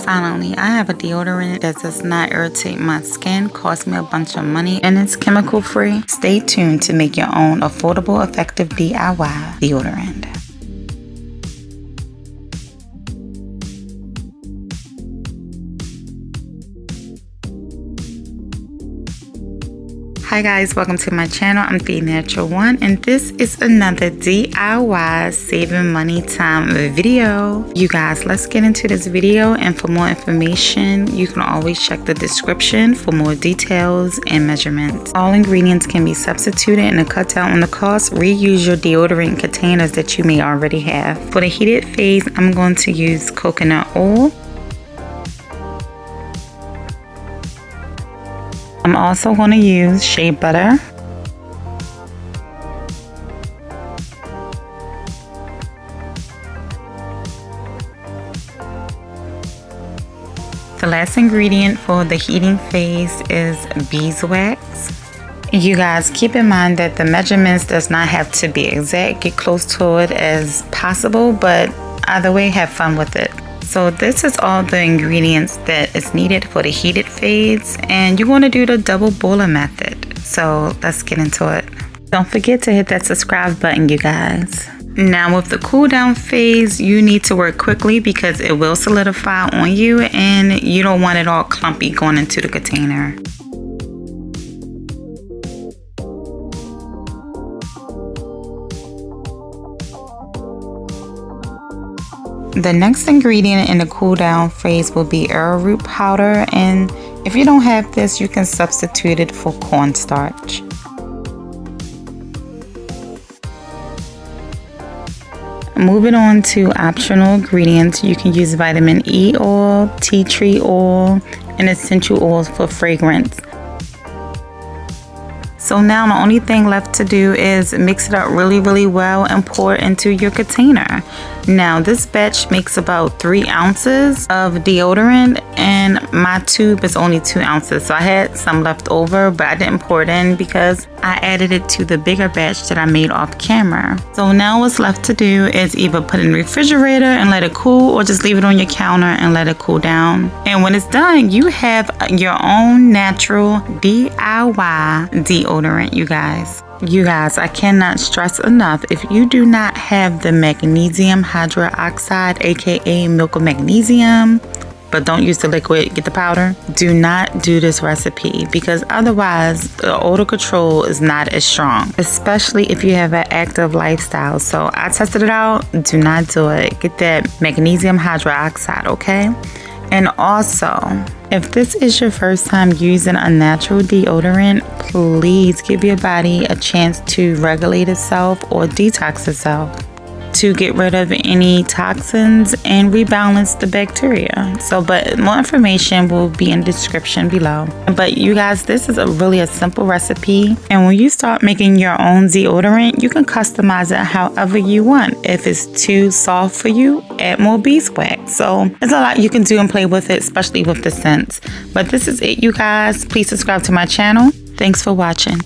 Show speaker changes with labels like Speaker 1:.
Speaker 1: Finally, I have a deodorant that does not irritate my skin, cost me a bunch of money, and it's chemical free. Stay tuned to make your own affordable, effective DIY deodorant. Hi guys, welcome to my channel. I'm The Natural One, and this is another DIY saving money time video. You guys, let's get into this video, and for more information you can always check the description for more details and measurements. All ingredients can be substituted, and to cut down on the cost, reuse your deodorant containers that you may already have. For the heated phase, I'm going to use coconut oil. I'm also going to use shea butter. The last ingredient for the heating phase is beeswax. You guys, keep in mind that the measurements does not have to be exact. Get close to it as possible, but either way, have fun with it. So this is all the ingredients that is needed for the heated phase, and you want to do the double boiler method. So let's get into it. Don't forget to hit that subscribe button, you guys. Now with the cool down phase, you need to work quickly because it will solidify on you, and you don't want it all clumpy going into the container. The next ingredient in the cool down phase will be arrowroot powder, and if you don't have this, you can substitute it for cornstarch. Moving on to optional ingredients, you can use vitamin E oil, tea tree oil, and essential oils for fragrance. So now the only thing left to do is mix it up really well and pour it into your container. Now this batch makes about 3 ounces of deodorant, and my tube is only 2 ounces. So I had some left over, but I didn't pour it in because I added it to the bigger batch that I made off camera. So now what's left to do is either put it in the refrigerator and let it cool, or just leave it on your counter and let it cool down. And when it's done, you have your own natural DIY deodorant, you guys. You guys, I cannot stress enough, if you do not have the magnesium hydroxide, aka milk of magnesium, but don't use the liquid, get the powder, do not do this recipe, because otherwise the odor control is not as strong, especially if you have an active lifestyle. So I tested it out, do not do it. Get that magnesium hydroxide, okay? And also, if this is your first time using a natural deodorant, please give your body a chance to regulate itself or detox itself to get rid of any toxins and rebalance the bacteria. But more information will be in the description below. But you guys, this is really a simple recipe, and when you start making your own deodorant, you can customize it however you want. If it's too soft for you, add more beeswax. So there's a lot you can do and play with it, especially with the scents. But this is it, you guys. Please subscribe to my channel. Thanks for watching.